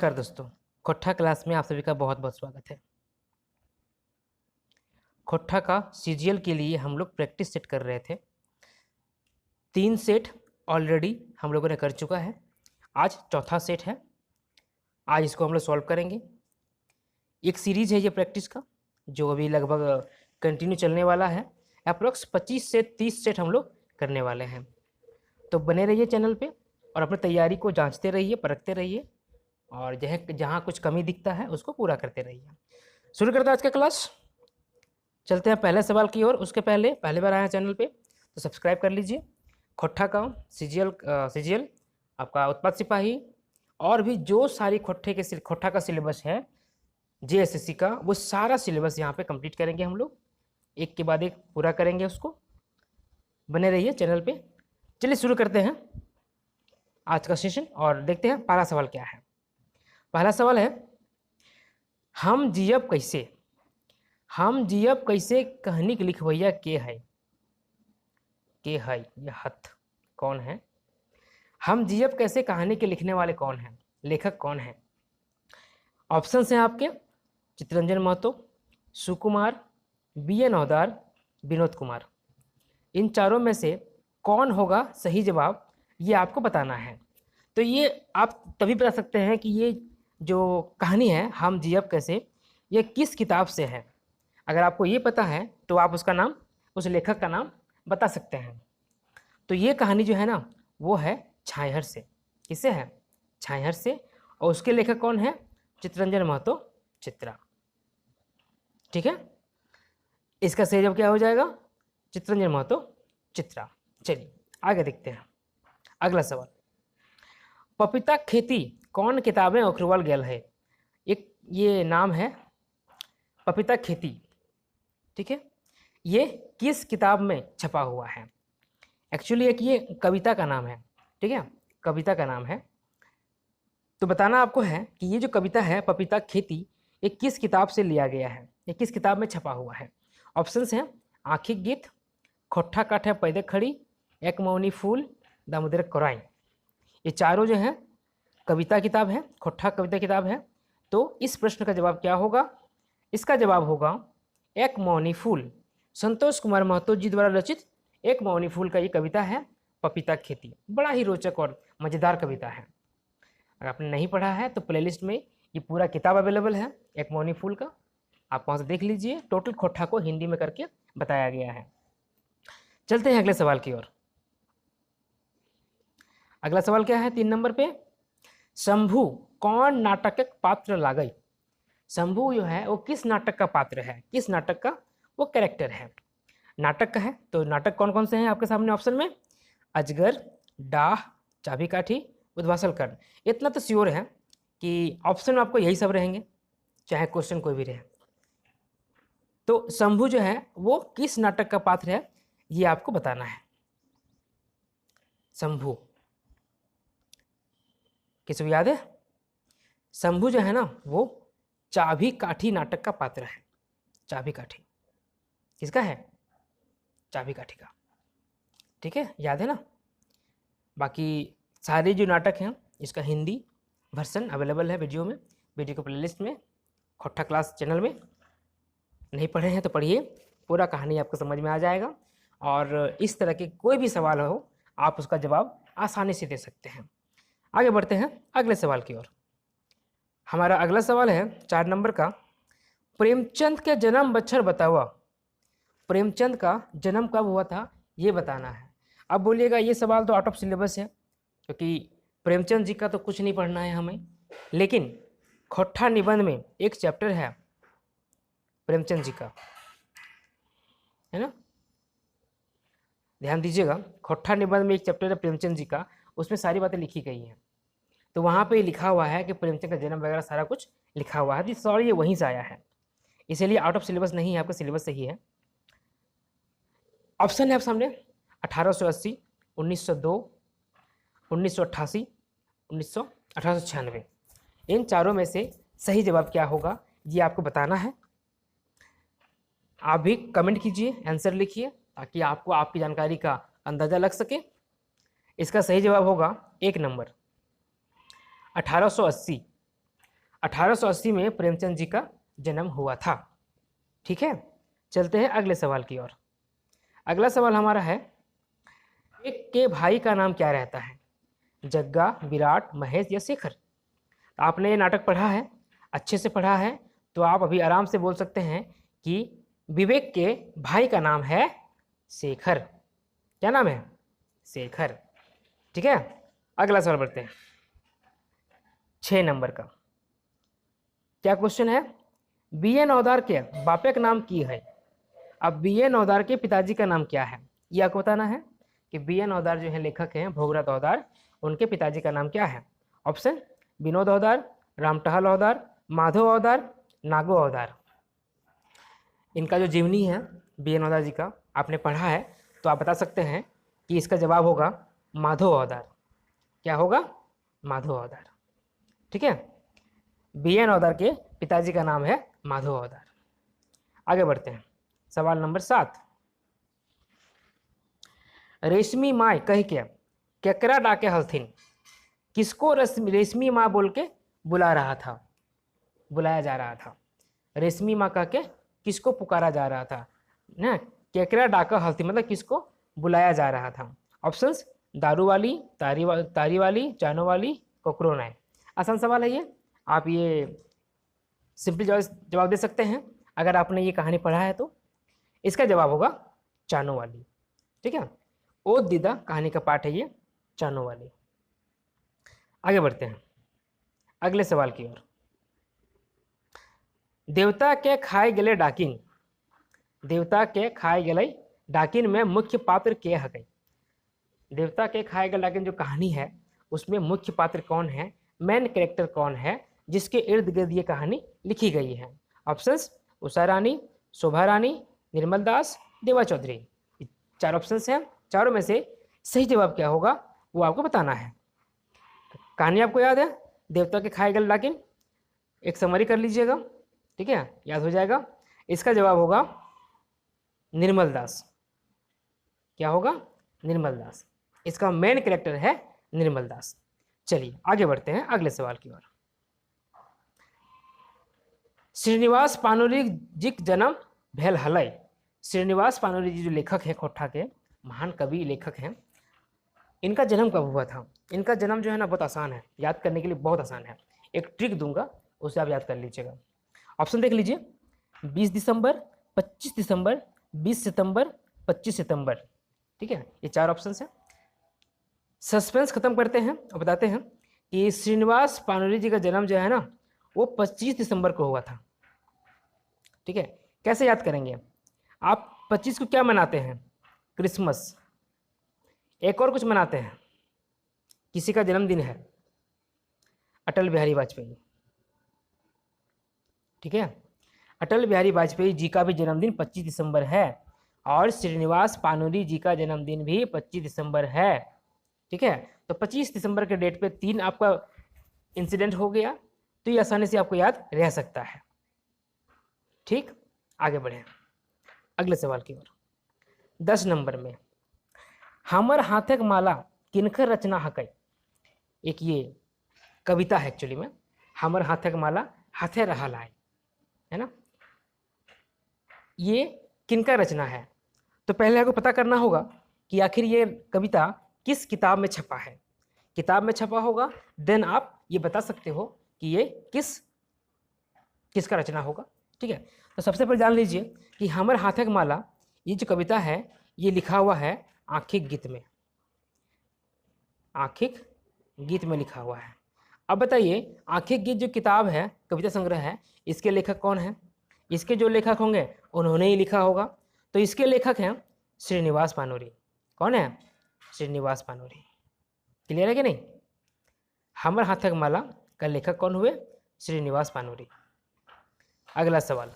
नमस्कार दोस्तों, खोट्ठा क्लास में आप सभी का बहुत बहुत स्वागत है। खोट्ठा का सीजीएल के लिए हम लोग प्रैक्टिस सेट कर रहे थे। 3 सेट ऑलरेडी हम लोगों ने कर चुका है। आज चौथा सेट है। आज इसको हम लोग सॉल्व करेंगे। एक सीरीज है ये प्रैक्टिस का, जो अभी लगभग कंटिन्यू चलने वाला है। अप्रोक्स 25 से 30 सेट हम लोग करने वाले हैं। तो बने रहिए चैनल पे और अपनी तैयारी को जांचते रहिए, परखते रहिए और जहाँ कुछ कमी दिखता है उसको पूरा करते रहिए। शुरू करते हैं आज का क्लास। चलते हैं पहले सवाल की ओर। उसके पहले बार आए हैं चैनल पे तो सब्सक्राइब कर लीजिए। खोट्ठा का सीजीएल आपका उत्पाद सिपाही और भी जो सारी खोट्ठा का सिलेबस है जेएसएससी का, वो सारा सिलेबस यहाँ पे कंप्लीट करेंगे हम लोग। एक के बाद एक पूरा करेंगे उसको। बने रहिए चैनल पे। चलिए शुरू करते हैं आज का सेशन और देखते हैं पहला सवाल क्या है। पहला सवाल है, हम जियब कैसे कहनी के लिखवैया के है। ये हथ कौन है? हम जियब कैसे कहानी के लिखने वाले कौन हैं, लेखक कौन है? ऑप्शंस हैं आपके चित्तरंजन महतो, सुकुमार, बीएन औदार, विनोद कुमार। इन चारों में से कौन होगा सही जवाब, ये आपको बताना है। तो ये आप तभी बता सकते हैं कि ये जो कहानी है हम जियब कैसे, ये किस किताब से है। अगर आपको ये पता है तो आप उसका नाम, उस लेखक का नाम बता सकते हैं। तो ये कहानी जो है ना, वो है छायहर से। किससे है? छायहर से। और उसके लेखक कौन है? चित्तरंजन महतो चित्रा। ठीक है, इसका सही जवाब क्या हो जाएगा? चित्तरंजन महतो चित्रा। चलिए आगे देखते हैं अगला सवाल। पपीता खेती कौन किताबें उखरवल गेल है। एक ये नाम है पपीता खेती। ठीक है, ये किस किताब में छपा हुआ है? एक्चुअली एक ये कविता का नाम है। ठीक है, कविता का नाम है। तो बताना आपको है कि ये जो कविता है पपीता खेती, ये किस किताब से लिया गया है, ये किस किताब में छपा हुआ है। ऑप्शंस हैं आँखी गीत, खोट्ठा काठे पैदे खड़ी, एक मौनी फूल, दामोदर कोराइन। ये चारों जो हैं कविता किताब है, खोट्ठा कविता किताब है। तो इस प्रश्न का जवाब क्या होगा? इसका जवाब होगा एक मौनी फूल। संतोष कुमार महतो जी द्वारा रचित एक मौनी फूल का ये कविता है पपीता खेती। बड़ा ही रोचक और मज़ेदार कविता है। अगर आपने नहीं पढ़ा है तो प्लेलिस्ट में ये पूरा किताब अवेलेबल है एक मौनी फूल का, आप वहाँ से देख लीजिए। टोटल खोट्ठा को हिंदी में करके बताया गया है। चलते हैं अगले सवाल की ओर। अगला सवाल क्या है 3 नंबर पे, शंभू कौन नाटक पात्र लागई। शंभू जो है वो किस नाटक का पात्र है, किस नाटक का वो कैरेक्टर है। नाटक का है तो नाटक कौन कौन से हैं आपके सामने ऑप्शन में? अजगर, डाह, चाबी काठी, उद्वासल कर्ण। इतना तो श्योर है कि ऑप्शन में आपको यही सब रहेंगे, चाहे क्वेश्चन कोई भी रहे। तो शंभू जो है वो किस नाटक का पात्र है, ये आपको बताना है। शंभू किसी को याद है? शंभू जो है ना वो चाबी काठी नाटक का पात्र है। चाबी काठी किसका है? चाबी काठी का। ठीक है, याद है ना? बाकी सारे जो नाटक हैं इसका हिंदी वर्सन अवेलेबल है वीडियो में, वीडियो के प्लेलिस्ट में, खोट्ठा क्लास चैनल में। नहीं पढ़े हैं तो पढ़िए, पूरा कहानी आपको समझ में आ जाएगा। और इस तरह के कोई भी सवाल हो आप उसका जवाब आसानी से दे सकते हैं। आगे बढ़ते हैं अगले सवाल की ओर। हमारा अगला सवाल है 4 नंबर का, प्रेमचंद के जन्म बच्छर बतावा। प्रेमचंद का जन्म कब हुआ था ये बताना है। अब बोलिएगा ये सवाल तो आउट ऑफ सिलेबस है, क्योंकि प्रेमचंद जी का तो कुछ नहीं पढ़ना है हमें। लेकिन खोट्ठा निबंध में एक चैप्टर है प्रेमचंद जी का, है ना? ध्यान दीजिएगा, खोट्ठा निबंध में एक चैप्टर है प्रेमचंद जी का, उसमें सारी बातें लिखी गई हैं। तो वहाँ पे लिखा हुआ है कि प्रेमचंद का जन्म वगैरह सारा कुछ लिखा हुआ है। सॉरी, ये वहीं से आया है, इसीलिए आउट ऑफ सिलेबस नहीं है, आपका सिलेबस सही है। ऑप्शन है आप सामने 1880, 1902, 1988, 1896। इन चारों में से सही जवाब क्या होगा ये आपको बताना है। आप भी कमेंट कीजिए, आंसर लिखिए, ताकि आपको आपकी जानकारी का अंदाज़ा लग सके। इसका सही जवाब होगा 1 नंबर 1880। 1880 में प्रेमचंद जी का जन्म हुआ था। ठीक है, चलते हैं अगले सवाल की ओर। अगला सवाल हमारा है, एक के भाई का नाम क्या रहता है? जग्गा, विराट, महेश या शेखर? आपने ये नाटक पढ़ा है, अच्छे से पढ़ा है, तो आप अभी आराम से बोल सकते हैं कि विवेक के भाई का नाम है शेखर। क्या नाम है? शेखर। ठीक है, अगला सवाल बढ़ते हैं 6 नंबर का। क्या क्वेश्चन है? बी एन औदार के बापे का नाम की है। अब बी एन औदार के पिताजी का नाम क्या है, ये आपको बताना है कि बी एन औदार जो है लेखक हैं भोगरात औदार, उनके पिताजी का नाम क्या है? ऑप्शन: विनोद औदार, रामटहल औदार, माधव औदार, नागो औदार। इनका जो जीवनी है बी एन औदार जी का आपने पढ़ा है, तो आप बता सकते हैं कि इसका जवाब होगा माधव औदार। क्या होगा? माधव औदार। ठीक है, बी एन औदार के पिताजी का नाम है माधव औदार। आगे बढ़ते हैं, सवाल नंबर 7। रेशमी माँ कह के केकरा डाके हलथिन? किसको रेशमी माँ बोल के बुलाया जा रहा था? रेशमी माँ कह के किसको पुकारा जा रहा था ना? केकरा डाका हलथिन मतलब किसको बुलाया जा रहा था? ऑप्शंस: दारू वाली, तारी वाली, चानो वाली, कोकरोनाई। आसान सवाल है ये, आप ये सिंपली जवाब दे सकते हैं अगर आपने ये कहानी पढ़ा है तो। इसका जवाब होगा चानो वाली। ठीक है, ओ दीदा कहानी का पाठ है ये, चानो वाली। आगे बढ़ते हैं अगले सवाल की ओर। देवता के खाए गले डाकिन, देवता के खाए गले डाकिन में मुख्य पात्र के है? देवता के खाए गले डाकिन जो कहानी है उसमें मुख्य पात्र कौन है, मेन कैरेक्टर कौन है जिसके इर्द गिर्द ये कहानी लिखी गई है? ऑप्शंस: उषा रानी, शोभा रानी, निर्मल दास, देवा चौधरी। 4 ऑप्शंस हैं, चारों में से सही जवाब क्या होगा वो आपको बताना है। कहानी आपको याद है, देवता के खाए गले डाकिन? एक समरी कर लीजिएगा, ठीक है, याद हो जाएगा। इसका जवाब होगा निर्मल दास। क्या होगा? निर्मल दास। इसका मेन कैरेक्टर है निर्मल दास। चलिए आगे बढ़ते हैं अगले सवाल की ओर। श्रीनिवास पानुरी जी जन्म भेल हलय। श्रीनिवास पानुरी जी जो लेखक हैं, खोट्ठा के महान कवि लेखक हैं, इनका जन्म कब हुआ था? इनका जन्म जो है ना बहुत आसान है, याद करने के लिए बहुत आसान है। एक ट्रिक दूंगा, उसे आप याद कर लीजिएगा। ऑप्शन देख लीजिए: 20 दिसंबर, 25 दिसंबर, 20 सितंबर, 25 सितंबर। ठीक है, ये 4 ऑप्शन हैं। सस्पेंस खत्म करते हैं और बताते हैं कि श्रीनिवास पानुरी जी का जन्म जो है ना वो 25 दिसंबर को हुआ था। ठीक है, कैसे याद करेंगे आप? 25 को क्या मनाते हैं? क्रिसमस। एक और कुछ मनाते हैं, किसी का जन्मदिन है, अटल बिहारी वाजपेयी। ठीक है, अटल बिहारी वाजपेयी जी का भी जन्मदिन 25 दिसंबर है और श्रीनिवास पानुरी जी का जन्मदिन भी 25 दिसंबर है। ठीक है, तो 25 दिसंबर के डेट पे 3 आपका इंसिडेंट हो गया, तो ये आसानी से आपको याद रह सकता है। ठीक, आगे बढ़े अगले सवाल की ओर। 10 नंबर में, हमर हाथक माला किनकर रचना हकै? एक ये कविता है एक्चुअली में, हमर हाथक माला हाथे रहा लाए, है ना? ये किनका रचना है? तो पहले आपको पता करना होगा कि आखिर ये कविता किस किताब में छपा है। किताब में छपा होगा, देन आप ये बता सकते हो कि ये किसका रचना होगा। ठीक है, तो सबसे पहले जान लीजिए कि हमर हाथक माला ये जो कविता है ये लिखा हुआ है आंखिक गीत में। आंखिक गीत में लिखा हुआ है। अब बताइए, आंखिक गीत जो किताब है, कविता संग्रह है, इसके लेखक कौन है? इसके जो लेखक होंगे उन्होंने ही लिखा होगा, तो इसके लेखक हैं श्रीनिवास पानुरी। कौन है? श्रीनिवास पानुरी। क्लियर है कि नहीं? हमर हाथक माला का लेखक कौन हुए? श्रीनिवास पानुरी। अगला सवाल,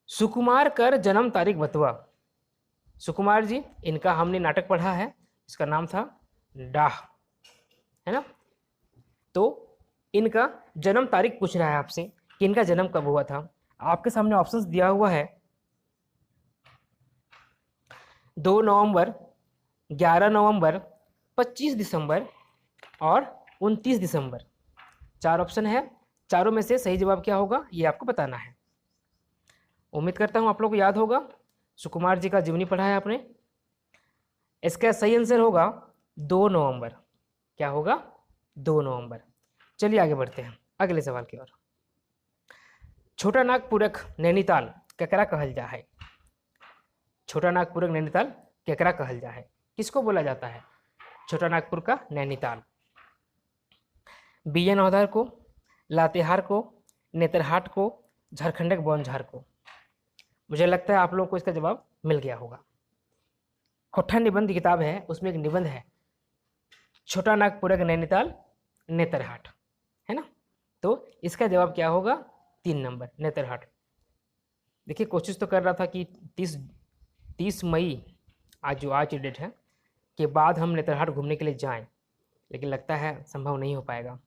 सुकुमार कर जन्म तारीख बतवा। सुकुमार जी, इनका हमने नाटक पढ़ा है, इसका नाम था डाह, है ना? तो इनका जन्म तारीख पूछ रहा है आपसे कि इनका जन्म कब हुआ था। आपके सामने ऑप्शंस दिया हुआ है 2 नवंबर, 11 नवंबर, 25 दिसंबर और 29 दिसंबर। 4 ऑप्शन है, चारों में से सही जवाब क्या होगा ये आपको बताना है। उम्मीद करता हूँ आप लोग को याद होगा, सुकुमार जी का जीवनी पढ़ा है आपने। इसका सही आंसर होगा 2 नवंबर। क्या होगा? 2 नवंबर। चलिए आगे बढ़ते हैं अगले सवाल की ओर। छोटा नागपुरक नैनीताल केकरा कहल जा है? छोटा नागपुरक नैनीताल केकरा कहल जा है? किसको बोला जाता है छोटा नागपुर का नैनीताल? बिया नौधार को, लातेहार को, नेतरहाट को, झारखंडक बौनझार को? मुझे लगता है आप लोगों को इसका जवाब मिल गया होगा। होठा निबंध किताब है, उसमें एक निबंध है छोटा नागपुरक नैनीताल नेतरहाट, है ना। तो इसका जवाब क्या होगा? 3 नंबर नेतरहाट। देखिए कोशिश तो कर रहा था कि 30 मई आज की डेट है के बाद हम नेतरहाट घूमने के लिए जाएं, लेकिन लगता है संभव नहीं हो पाएगा।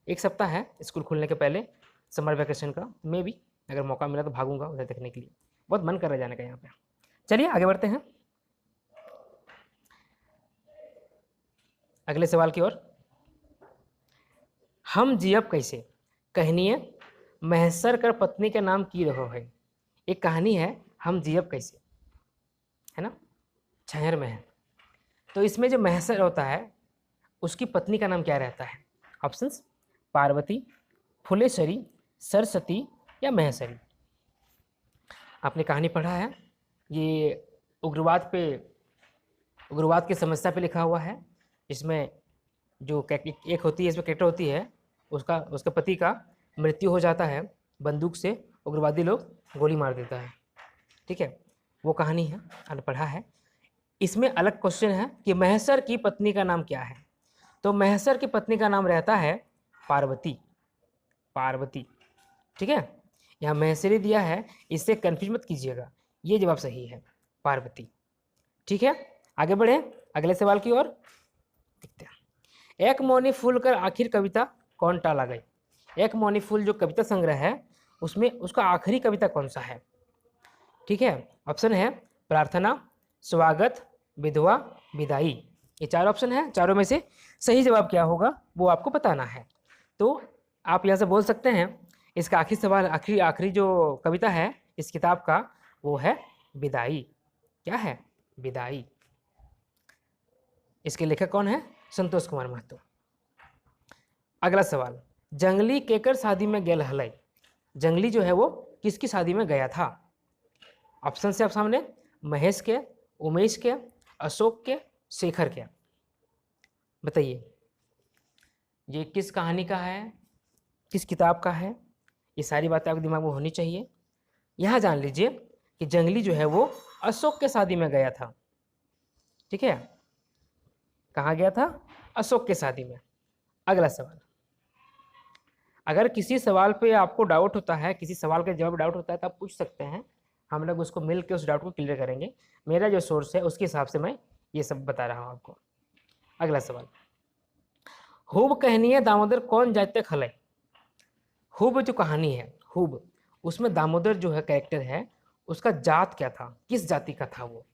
एक सप्ताह है स्कूल खुलने के पहले समर वैकेशन का, मे भी अगर मौका मिला तो भागूंगा उधर देखने के लिए, बहुत मन कर रहा है जाने का यहाँ पे। चलिए आगे बढ़ते हैं अगले सवाल की ओर। हम जियब कैसे कहनिए महसर कर पत्नी का नाम की रहो है? एक कहानी है हम जियब कैसे, है ना, छहर में है। तो इसमें जो महसर होता है उसकी पत्नी का नाम क्या रहता है? ऑप्शंस पार्वती, फुलेश्वरी, सरस्वती या महसरी। आपने कहानी पढ़ा है, ये उग्रवाद की समस्या पे लिखा हुआ है। इसमें जो एक होती है, इसमें कैरेक्टर होती है, उसके पति का मृत्यु हो जाता है, बंदूक से उग्रवादी लोग गोली मार देता है, ठीक है, वो कहानी है, आपने पढ़ा है। इसमें अलग क्वेश्चन है कि महसर की पत्नी का नाम क्या है? तो महसर की पत्नी का नाम रहता है पार्वती। पार्वती, ठीक है, यहाँ महसरी दिया है, इससे कंफ्यूज मत कीजिएगा, ये जवाब सही है पार्वती। ठीक है, आगे बढ़े अगले सवाल की ओर देखते हैं। एक मौनी फूल कर आखिर कविता कौन टाला गई? एक मौनी फूल जो कविता संग्रह है उसमें उसका आखिरी कविता कौन सा है? ठीक है, ऑप्शन है प्रार्थना, स्वागत, विधवा, विदाई। ये 4 ऑप्शन है, चारों में से सही जवाब क्या होगा वो आपको बताना है। तो आप यहाँ से बोल सकते हैं इसका आखिरी सवाल, आखिरी जो कविता है इस किताब का वो है विदाई। क्या है? विदाई। इसके लेखक कौन है? संतोष कुमार महतो। अगला सवाल, जंगली केकर शादी में गेल हलई? जंगली जो है वो किसकी शादी में गया था? ऑप्शन से आप सामने महेश के, उमेश के, अशोक के, शेखर के। बताइए ये किस कहानी का है, किस किताब का है? ये सारी बातें आपके दिमाग में होनी चाहिए। यहाँ जान लीजिए कि जंगली जो है वो अशोक के शादी में गया था। ठीक है, कहाँ गया था? अशोक के शादी में। अगला सवाल, अगर किसी सवाल पे आपको डाउट होता है, किसी सवाल के जवाब डाउट होता है तो आप पूछ सकते हैं, हम लोग उसको मिल के उस डाउट को क्लियर करेंगे। मेरा जो सोर्स है उसके हिसाब से मैं ये सब बता रहा हूँ आपको। अगला सवाल, हुब कहनिए दामोदर कौन जाते खलय? हुब जो कहानी है, हुब, उसमें दामोदर जो है कैरेक्टर है उसका जात क्या था, किस जाति का था वो,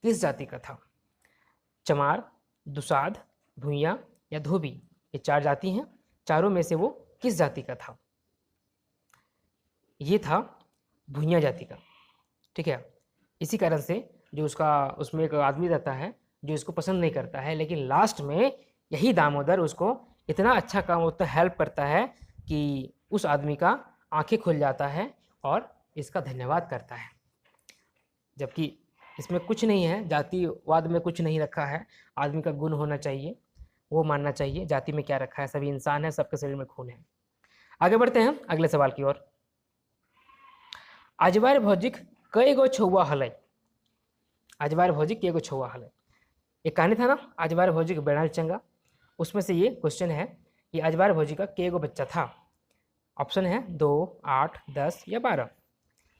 किस जाति का था? चमार, दुसाध, भूइया या धोबी, ये 4 जाति हैं, चारों में से वो किस जाति का था? ये था भूइया जाति का। ठीक है, इसी कारण से जो उसमें एक आदमी रहता है जो इसको पसंद नहीं करता है, लेकिन लास्ट में यही दामोदर उसको इतना अच्छा काम होता है, हेल्प करता है कि उस आदमी का आंखें खुल जाता है और इसका धन्यवाद करता है। जबकि इसमें कुछ नहीं है, जातिवाद में कुछ नहीं रखा है, आदमी का गुण होना चाहिए, वो मानना चाहिए, जाति में क्या रखा है, सभी इंसान है, सबके शरीर में खून है। आगे बढ़ते हैं अगले सवाल की ओर। अजवार भौजिक कई गो छुआ हलय? अजवार भौजिक कई गो छुआ हलय? एक कहानी था ना अजवार भौजी का बेड़ाल चंगा, उसमें से ये क्वेश्चन है कि अजवार भौजी का कई गो बच्चा था? ऑप्शन है 2, 8, 10 या 12।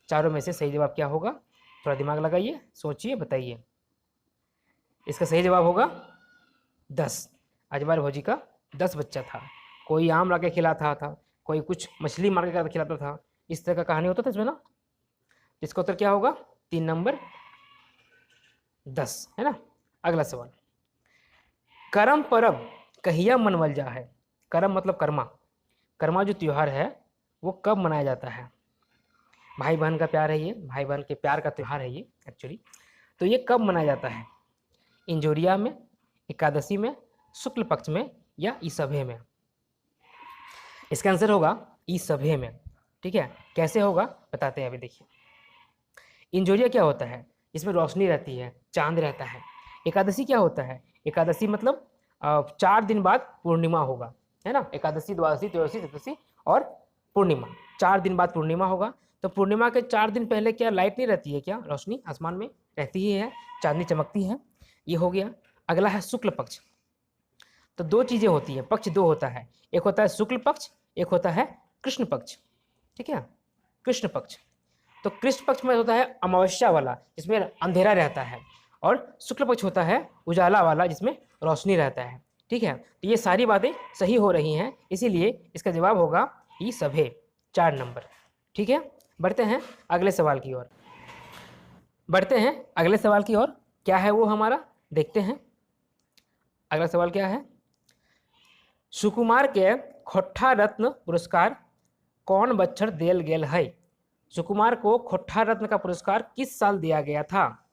चारों में से सही जवाब क्या होगा? थोड़ा दिमाग लगाइए, सोचिए, बताइए। इसका सही जवाब होगा 10। अजवार भौजी का 10 बच्चा था। कोई आम ला के खिलाता था, कोई कुछ मछली मार के खिलाता था, इस तरह का कहानी होता था इसमें ना। इसका उत्तर क्या होगा? 3 नंबर 10, है ना। अगला सवाल, करम परब कहिया मनवल जा है? करम मतलब कर्मा, कर्मा जो त्यौहार है वो कब मनाया जाता है? भाई बहन का प्यार है ये, भाई बहन के प्यार का त्यौहार है ये एक्चुअली। तो ये कब मनाया जाता है? इंजोरिया में, एकादशी में, शुक्ल पक्ष में या ईसभे में? इसका आंसर होगा ईसभे में। ठीक है, कैसे होगा बताते हैं अभी। देखिए, इंजोरिया क्या होता है? इसमें रोशनी रहती है, चांद रहता है। एकादशी क्या होता है? एकादशी मतलब 4 दिन बाद पूर्णिमा होगा, है ना। एकादशी, द्वादशी, त्रयोदशी, चतुर्दशी और पूर्णिमा, 4 दिन बाद पूर्णिमा होगा। तो पूर्णिमा के 4 दिन पहले क्या लाइट नहीं रहती है? क्या रोशनी आसमान में रहती ही है, चांदनी चमकती है। ये हो गया। अगला है शुक्ल पक्ष। तो 2 चीज़ें होती है, पक्ष 2 होता है, एक होता है शुक्ल पक्ष, एक होता है कृष्ण पक्ष। ठीक है, कृष्ण पक्ष। तो कृष्ण पक्ष में होता है अमावस्या वाला, जिसमें अंधेरा रहता है, और शुक्ल पक्ष होता है उजाला वाला, जिसमें रोशनी रहता है। ठीक है, तो ये सारी बातें सही हो रही हैं, इसीलिए इसका जवाब होगा ई सभे, 4 नंबर। ठीक है, बढ़ते हैं अगले सवाल की ओर। क्या है वो हमारा, देखते हैं। अगला सवाल क्या है? सुकुमार के खोट्ठा रत्न पुरस्कार कौन बच्चर देल गेल है? सुकुमार को खोट्ठा रत्न का पुरस्कार किस साल दिया गया था?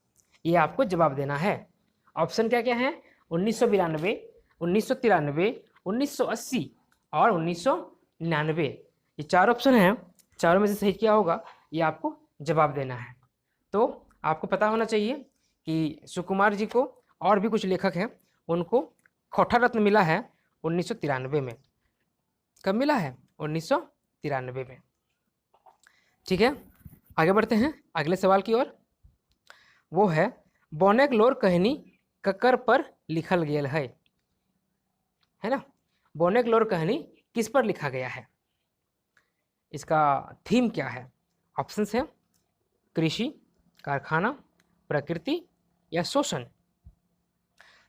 ये आपको जवाब देना है। ऑप्शन क्या क्या है? 1992, 1993, 1980 और 1999। ये 4 ऑप्शन हैं, चारों में से सही क्या होगा ये आपको जवाब देना है। तो आपको पता होना चाहिए कि सुकुमार जी को और भी कुछ लेखक हैं, उनको खोट्ठा रत्न मिला है 1993 में। कब मिला है? 1993 में। ठीक है, आगे बढ़ते हैं अगले सवाल की ओर। वो है बोनेगलोर कहनी ककर पर लिखल गेल है ना। बोनेगलोर कहनी किस पर लिखा गया है? इसका थीम क्या है? ऑप्शंस है कृषि, कारखाना, प्रकृति या शोषण।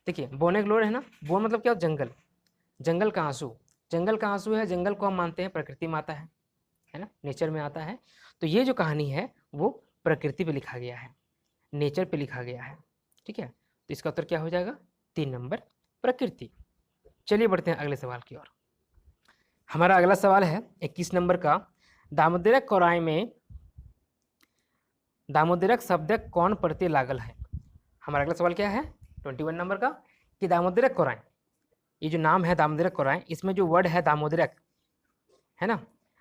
देखिए, बोनेगलोर है ना, बोन मतलब क्या? जंगल, जंगल का आंसू। जंगल का आंसू है, जंगल को हम मानते हैं प्रकृति माता है ना, नेचर में आता है। तो ये जो कहानी है वो प्रकृति पे लिखा गया है, नेचर पे लिखा गया है। ठीक है, तो इसका उत्तर क्या हो जाएगा? 3 नंबर, प्रकृति। चलिए बढ़ते हैं अगले सवाल की ओर। हमारा अगला सवाल है 21 नंबर का। दामोदरक कोराय में दामोदरक शब्द कौन प्रत्यय लागल है? हमारा अगला सवाल क्या है 21 नंबर का, कि दामोदरक कोराय, ये जो नाम है दामोदरक कोराय, इसमें जो वर्ड है दामोदरक, है ना,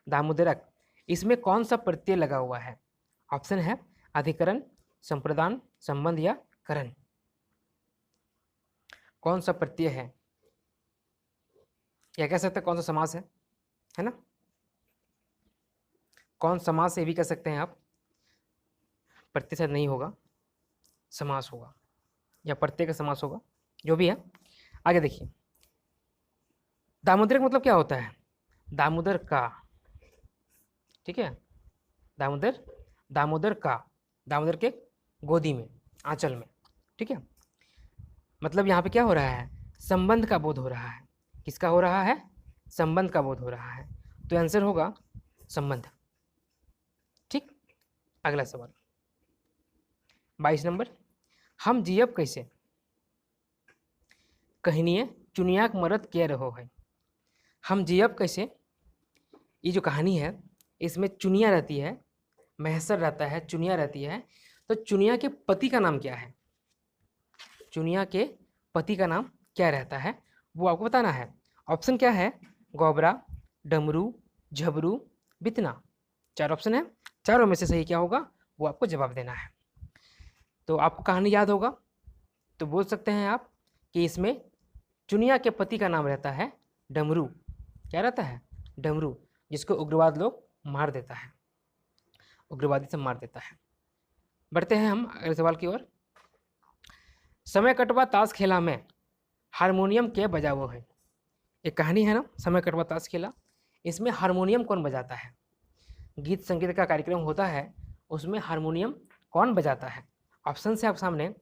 दामोदरक, इसमें कौन सा प्रत्यय लगा हुआ है? ऑप्शन है अधिकरण, संप्रदान, संबंध या करण। कौन सा प्रत्यय है, या कह सकते हैं कौन सा समास है ना, कौन समास ये भी कह सकते हैं आप। प्रत्यय से नहीं होगा, समास होगा या प्रत्यय का समास होगा, जो भी है। आगे देखिए, दामोदरक मतलब क्या होता है? दामोदर का। ठीक है, दामोदर, दामोदर का, दामोदर के गोदी में, आंचल में। ठीक है, मतलब यहाँ पे क्या हो रहा है? संबंध का बोध हो रहा है। किसका हो रहा है? संबंध का बोध हो रहा है। तो आंसर होगा संबंध। ठीक, अगला सवाल 22 नंबर। हम जियब कैसे कहनिए चुनियाक मरद के रहो है। हम जियब कैसे, ये जो कहानी है इसमें चुनिया रहती है, महसर रहता है, चुनिया रहती है। तो चुनिया के पति का नाम क्या है? चुनिया के पति का नाम क्या रहता है वो आपको बताना है। ऑप्शन क्या है? गोबरा, डमरू, झबरू, बितना। 4 ऑप्शन है, चारों में से सही क्या होगा वो आपको जवाब देना है। तो आपको कहानी याद होगा तो बोल सकते हैं आप कि इसमें चुनिया के पति का नाम रहता है डमरू। क्या रहता है? डमरू, जिसको उग्रवाद लोग मार देता है, उग्रवादी से मार देता है। बढ़ते हैं हम अगले सवाल की ओर। समय कटवा ताश खेला में हारमोनियम के बजावो है। एक कहानी है ना, समय कटवा ताश खेला, इसमें हारमोनियम कौन बजाता है? गीत संगीत का कार्यक्रम होता है, उसमें हारमोनियम कौन बजाता है? ऑप्शन है आप सामने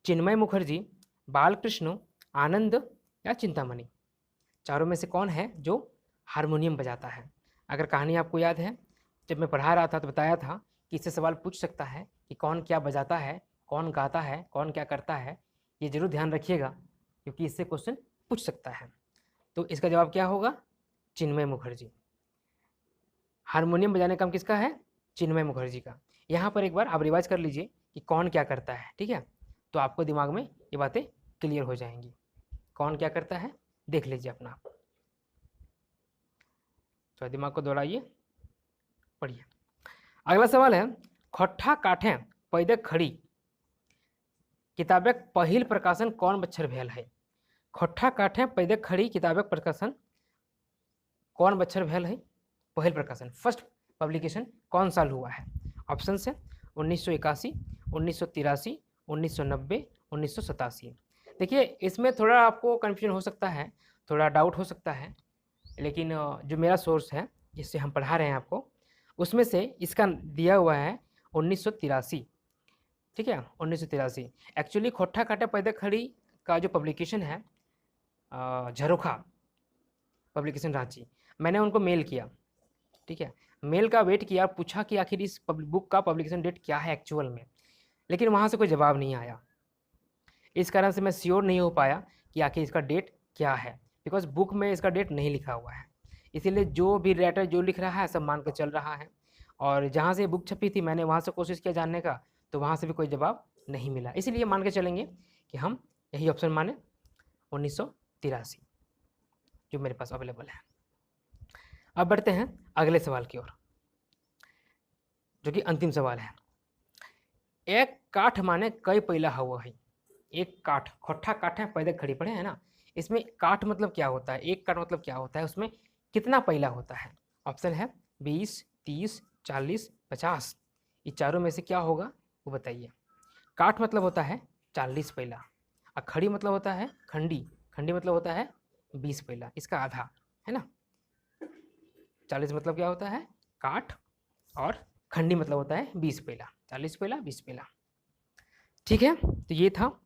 चिन्मय मुखर्जी, बालकृष्ण, आनंद या चिंतामणि। चारों में से कौन है जो हारमोनियम बजाता है? अगर कहानी आपको याद है, जब मैं पढ़ा रहा था तो बताया था कि इससे सवाल पूछ सकता है कि कौन क्या बजाता है, कौन गाता है, कौन क्या करता है। ये जरूर ध्यान रखिएगा क्योंकि इससे क्वेश्चन पूछ सकता है। तो इसका जवाब क्या होगा? चिन्मय मुखर्जी। हारमोनियम बजाने का काम किसका है? चिन्मय मुखर्जी का। यहाँ पर एक बार आप रिवाइज कर लीजिए कि कौन क्या करता है, ठीक है? तो आपको दिमाग में ये बातें क्लियर हो जाएंगी। कौन क्या करता है देख लीजिए अपना, तो दिमाग को दौड़ाइए, पढ़िए। अगला सवाल है, खोट्ठा काठे पैदे खड़ी किताबक पहिल प्रकाशन कौन बच्चर भेल है? खोट्ठा काठे पैदे खड़ी किताबक प्रकाशन कौन बच्चर भेल है? पहिल प्रकाशन, फर्स्ट पब्लिकेशन कौन साल हुआ है? ऑप्शन है 1981, 1983, 1990, 1987। देखिए इसमें थोड़ा आपको कन्फ्यूजन हो सकता है, थोड़ा डाउट हो सकता है, लेकिन जो मेरा सोर्स है जिससे हम पढ़ा रहे हैं आपको, उसमें से इसका दिया हुआ है 1983, ठीक है, 1983। एक्चुअली खोट्ठा काटे पैदे खड़ी का जो पब्लिकेशन है झरोखा पब्लिकेशन रांची, मैंने उनको मेल किया, ठीक है, मेल का वेट किया, पूछा कि आखिर इस बुक का पब्लिकेशन डेट क्या है एक्चुअल में, लेकिन वहाँ से कोई जवाब नहीं आया। इस कारण से मैं श्योर नहीं हो पाया कि आखिर इसका डेट क्या है, बिकॉज बुक में इसका डेट नहीं लिखा हुआ है। इसीलिए जो भी राइटर जो लिख रहा है सब मान कर चल रहा है, और जहाँ से बुक छपी थी मैंने वहाँ से कोशिश किया जानने का, तो वहाँ से भी कोई जवाब नहीं मिला। इसलिए मान के चलेंगे कि हम यही ऑप्शन माने 1983 जो मेरे पास अवेलेबल है। अब बढ़ते हैं अगले सवाल की ओर, जो कि अंतिम सवाल है। एक काठ माने कई पैला हुआ है? एक काठ, खोट्ठा काठ है पैदे खड़ी पड़े है ना, इसमें काठ मतलब क्या होता है, एक काठ मतलब क्या होता है, उसमें कितना पैला होता है? ऑप्शन है 20, 30, 40, 50। ये चारों में से क्या होगा वो बताइए। काठ मतलब होता है 40 पैला, और खड़ी मतलब होता है खंडी, खंडी मतलब होता है 20 पैला, इसका आधा है ना। 40 मतलब क्या होता है काठ, और खंडी मतलब होता है 20 पैला, 40 पैला 20 पैला। ठीक है, तो ये था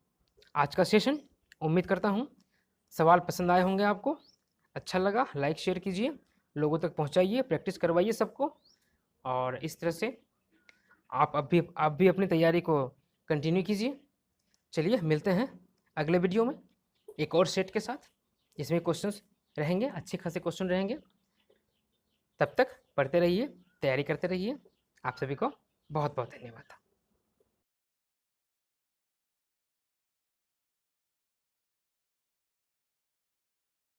आज का सेशन। उम्मीद करता हूँ सवाल पसंद आए होंगे आपको, अच्छा लगा लाइक शेयर कीजिए, लोगों तक पहुँचाइए, प्रैक्टिस करवाइए सबको, और इस तरह से आप भी अपनी तैयारी को कंटिन्यू कीजिए। चलिए मिलते हैं अगले वीडियो में एक और सेट के साथ, जिसमें क्वेश्चंस रहेंगे, अच्छे खासे क्वेश्चन रहेंगे। तब तक पढ़ते रहिए, तैयारी करते रहिए। आप सभी को बहुत बहुत धन्यवाद।